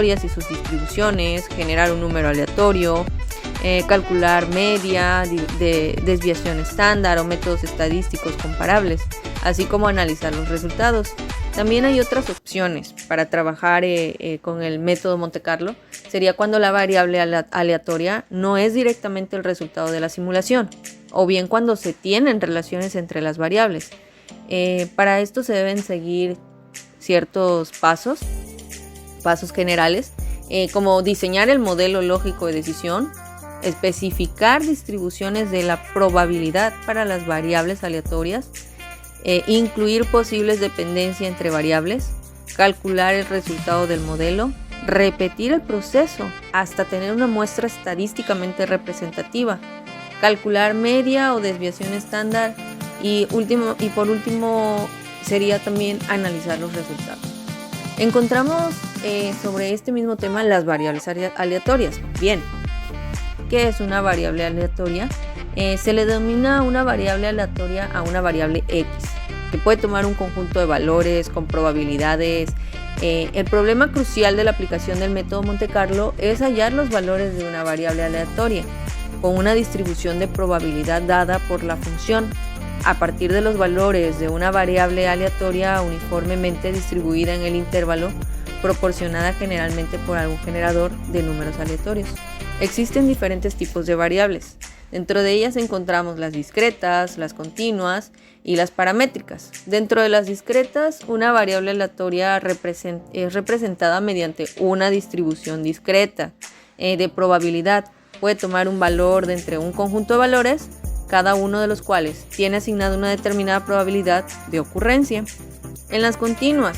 y sus distribuciones, generar un número aleatorio, calcular media, desviación estándar o métodos estadísticos comparables, así como analizar los resultados. También hay otras opciones para trabajar con el método Monte Carlo. Sería cuando la variable aleatoria no es directamente el resultado de la simulación, o bien cuando se tienen relaciones entre las variables. Para esto se deben seguir ciertos pasos generales, como diseñar el modelo lógico de decisión, especificar distribuciones de la probabilidad para las variables aleatorias, incluir posibles dependencias entre variables, calcular el resultado del modelo, repetir el proceso hasta tener una muestra estadísticamente representativa, calcular media o desviación estándar y por último sería también analizar los resultados. Encontramos sobre este mismo tema las variables aleatorias. Bien, ¿qué es una variable aleatoria? Se le denomina una variable aleatoria a una variable X, que puede tomar un conjunto de valores con probabilidades. El problema crucial de la aplicación del método Monte Carlo es hallar los valores de una variable aleatoria con una distribución de probabilidad dada por la función, a partir de los valores de una variable aleatoria uniformemente distribuida en el intervalo, proporcionada generalmente por algún generador de números aleatorios. Existen diferentes tipos de variables. Dentro de ellas encontramos las discretas, las continuas y las paramétricas. Dentro de las discretas, una variable aleatoria es representada mediante una distribución discreta de probabilidad. Puede tomar un valor de entre un conjunto de valores, cada uno de los cuales tiene asignada una determinada probabilidad de ocurrencia. En las continuas,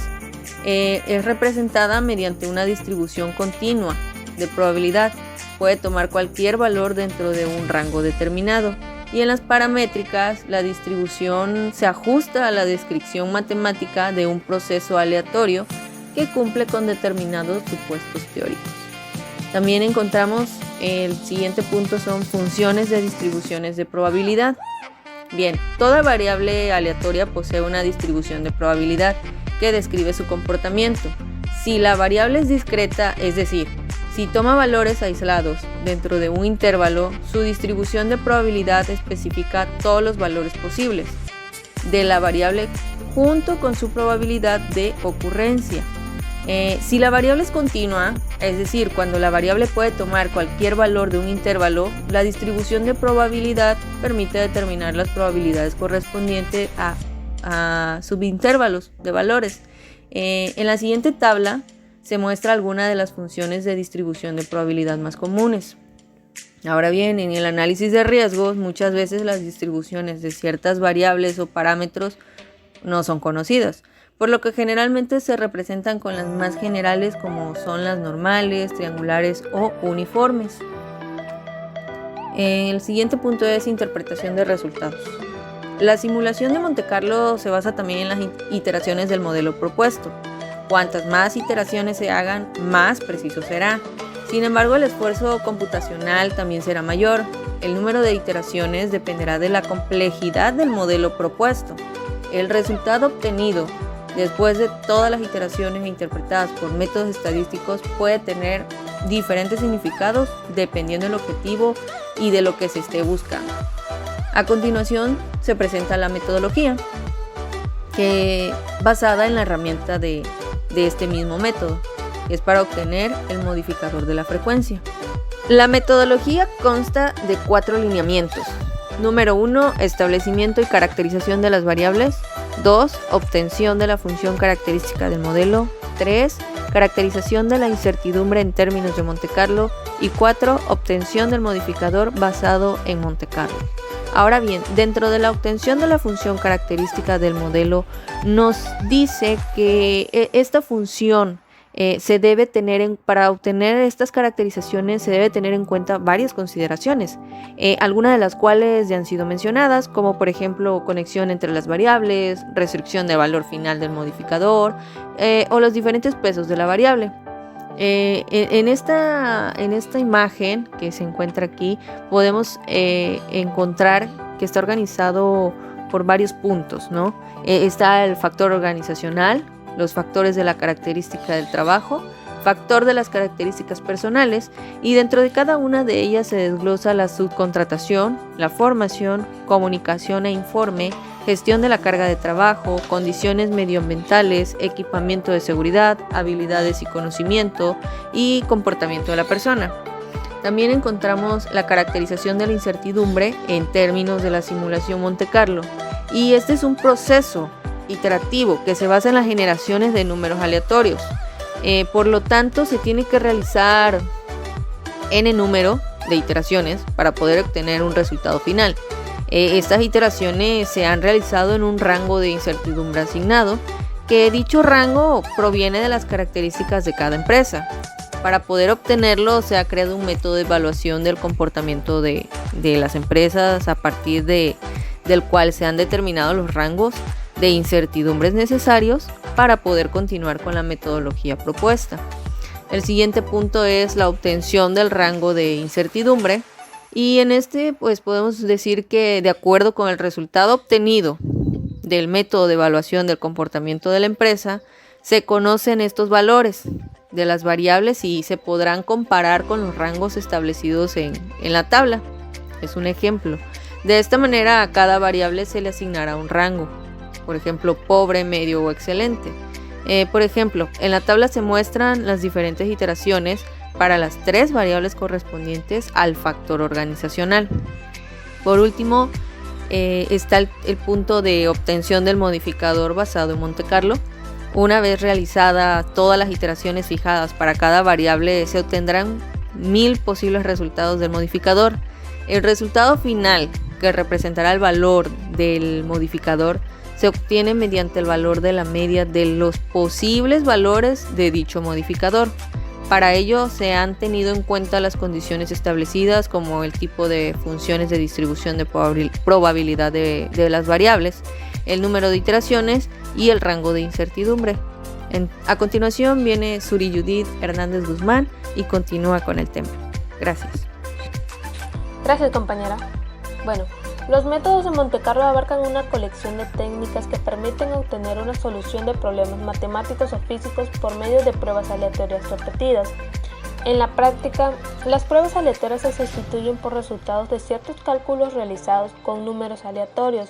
es representada mediante una distribución continua de probabilidad. Puede tomar cualquier valor dentro de un rango determinado. Y en las paramétricas, la distribución se ajusta a la descripción matemática de un proceso aleatorio que cumple con determinados supuestos teóricos. También encontramos el siguiente punto, son funciones de distribuciones de probabilidad. Bien, toda variable aleatoria posee una distribución de probabilidad que describe su comportamiento. Si la variable es discreta, es decir, si toma valores aislados dentro de un intervalo, su distribución de probabilidad especifica todos los valores posibles de la variable junto con su probabilidad de ocurrencia. Si la variable es continua, es decir, cuando la variable puede tomar cualquier valor de un intervalo, la distribución de probabilidad permite determinar las probabilidades correspondientes a subintervalos de valores. En la siguiente tabla se muestra algunas de las funciones de distribución de probabilidad más comunes. Ahora bien, en el análisis de riesgos, muchas veces las distribuciones de ciertas variables o parámetros no son conocidas, por lo que generalmente se representan con las más generales, como son las normales, triangulares o uniformes. El siguiente punto es interpretación de resultados. La simulación de Monte Carlo se basa también en las iteraciones del modelo propuesto. Cuantas más iteraciones se hagan, más preciso será. Sin embargo, el esfuerzo computacional también será mayor. El número de iteraciones dependerá de la complejidad del modelo propuesto. El resultado obtenido después de todas las iteraciones interpretadas por métodos estadísticos puede tener diferentes significados dependiendo del objetivo y de lo que se esté buscando. A continuación se presenta la metodología, que basada en la herramienta de este mismo método, que es para obtener el modificador de la frecuencia. La metodología consta de 4 lineamientos. Número 1, establecimiento y caracterización de las variables. 2, obtención de la función característica del modelo. 3, caracterización de la incertidumbre en términos de Monte Carlo. Y 4, obtención del modificador basado en Monte Carlo. Ahora bien, dentro de la obtención de la función característica del modelo, nos dice que esta función se debe tener para obtener estas caracterizaciones se debe tener en cuenta varias consideraciones, algunas de las cuales ya han sido mencionadas, como por ejemplo conexión entre las variables, restricción de valor final del modificador o los diferentes pesos de la variable. En esta imagen que se encuentra aquí podemos encontrar que está organizado por varios puntos, ¿no? Está el factor organizacional, los factores de la característica del trabajo, factor de las características personales, y dentro de cada una de ellas se desglosa la subcontratación, la formación, comunicación e informe, gestión de la carga de trabajo, condiciones medioambientales, equipamiento de seguridad, habilidades y conocimiento y comportamiento de la persona. También encontramos la caracterización de la incertidumbre en términos de la simulación Monte Carlo, y este es un proceso iterativo que se basa en las generaciones de números aleatorios. Por lo tanto, se tiene que realizar n número de iteraciones para poder obtener un resultado final. Estas iteraciones se han realizado en un rango de incertidumbre asignado, que dicho rango proviene de las características de cada empresa. Para poder obtenerlo, se ha creado un método de evaluación del comportamiento de las empresas a partir del cual se han determinado los rangos de incertidumbres necesarios para poder continuar con la metodología propuesta. El siguiente punto es la obtención del rango de incertidumbre, y en este pues podemos decir que de acuerdo con el resultado obtenido del método de evaluación del comportamiento de la empresa, se conocen estos valores de las variables y se podrán comparar con los rangos establecidos en la tabla. Es un ejemplo. De esta manera a cada variable se le asignará un rango. Por ejemplo, pobre, medio o excelente. Por ejemplo, en la tabla se muestran las diferentes iteraciones para las 3 variables correspondientes al factor organizacional. Por último, está el punto de obtención del modificador basado en Monte Carlo. Una vez realizadas todas las iteraciones fijadas para cada variable, se obtendrán 1000 posibles resultados del modificador. El resultado final, que representará el valor del modificador, se obtiene mediante el valor de la media de los posibles valores de dicho modificador. Para ello se han tenido en cuenta las condiciones establecidas, como el tipo de funciones de distribución de probabilidad de las variables, el número de iteraciones y el rango de incertidumbre. A continuación viene Suri Judith Hernández Guzmán y continúa con el tema. Gracias. Gracias, compañera. Bueno, los métodos de Monte Carlo abarcan una colección de técnicas que permiten obtener una solución de problemas matemáticos o físicos por medio de pruebas aleatorias repetidas. En la práctica, las pruebas aleatorias se sustituyen por resultados de ciertos cálculos realizados con números aleatorios.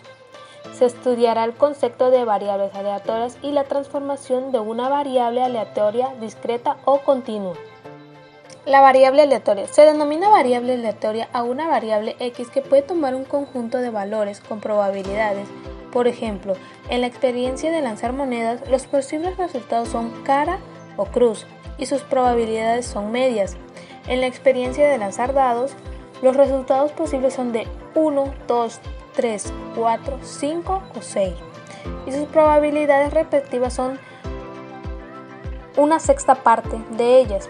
Se estudiará el concepto de variables aleatorias y la transformación de una variable aleatoria discreta o continua. La variable aleatoria. Se denomina variable aleatoria a una variable X que puede tomar un conjunto de valores con probabilidades. Por ejemplo, en la experiencia de lanzar monedas, los posibles resultados son cara o cruz y sus probabilidades son medias. En la experiencia de lanzar dados, los resultados posibles son de 1, 2, 3, 4, 5 o 6 y sus probabilidades respectivas son una sexta parte de ellas.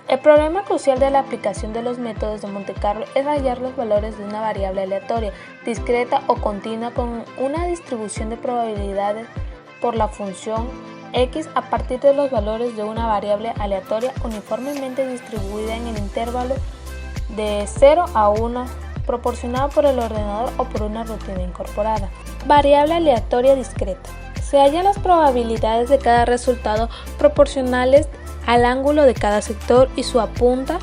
El problema crucial de la aplicación de los métodos de Monte Carlo es hallar los valores de una variable aleatoria, discreta o continua con una distribución de probabilidades por la función X a partir de los valores de una variable aleatoria uniformemente distribuida en el intervalo de 0 a 1 proporcionado por el ordenador o por una rutina incorporada. Variable aleatoria discreta. Se hallan las probabilidades de cada resultado proporcionales al ángulo de cada sector y su apunta.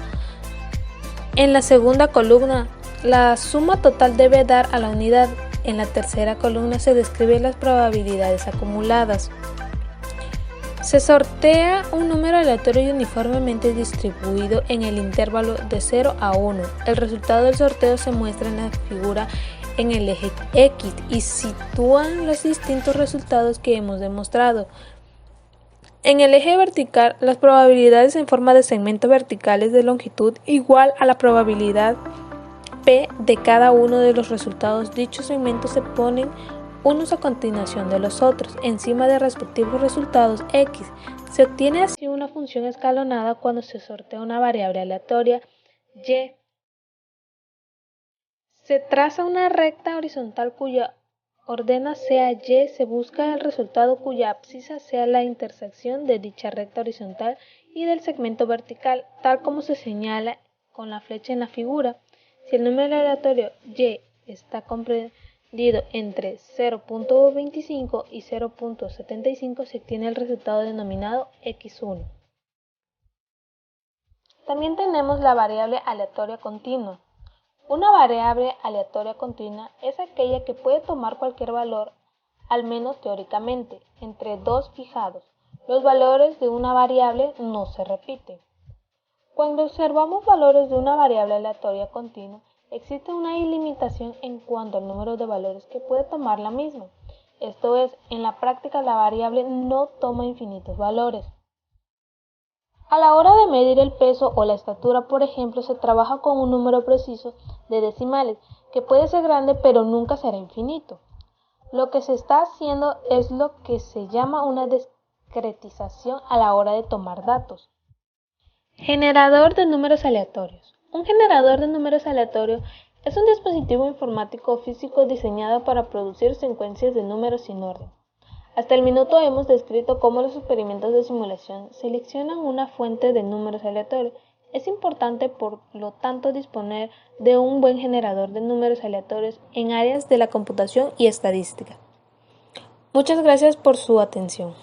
En la segunda columna, la suma total debe dar a la unidad. En la tercera columna se describen las probabilidades acumuladas. Se sortea un número aleatorio y uniformemente distribuido en el intervalo de 0 a 1. El resultado del sorteo se muestra en la figura en el eje X y sitúan los distintos resultados que hemos demostrado. En el eje vertical, las probabilidades en forma de segmentos verticales de longitud igual a la probabilidad P de cada uno de los resultados. Dichos segmentos se ponen unos a continuación de los otros, encima de respectivos resultados X. Se obtiene así una función escalonada cuando se sortea una variable aleatoria Y. Se traza una recta horizontal cuya ordena sea Y, se busca el resultado cuya abscisa sea la intersección de dicha recta horizontal y del segmento vertical, tal como se señala con la flecha en la figura. Si el número aleatorio Y está comprendido entre 0.25 y 0.75, se obtiene el resultado denominado X1. También tenemos la variable aleatoria continua. Una variable aleatoria continua es aquella que puede tomar cualquier valor, al menos teóricamente, entre dos fijados. Los valores de una variable no se repiten. Cuando observamos valores de una variable aleatoria continua, existe una ilimitación en cuanto al número de valores que puede tomar la misma. Esto es, en la práctica la variable no toma infinitos valores. A la hora de medir el peso o la estatura, por ejemplo, se trabaja con un número preciso de decimales, que puede ser grande pero nunca será infinito. Lo que se está haciendo es lo que se llama una discretización a la hora de tomar datos. Generador de números aleatorios. Un generador de números aleatorios es un dispositivo informático o físico diseñado para producir secuencias de números sin orden. Hasta el minuto hemos descrito cómo los experimentos de simulación seleccionan una fuente de números aleatorios. Es importante, por lo tanto, disponer de un buen generador de números aleatorios en áreas de la computación y estadística. Muchas gracias por su atención.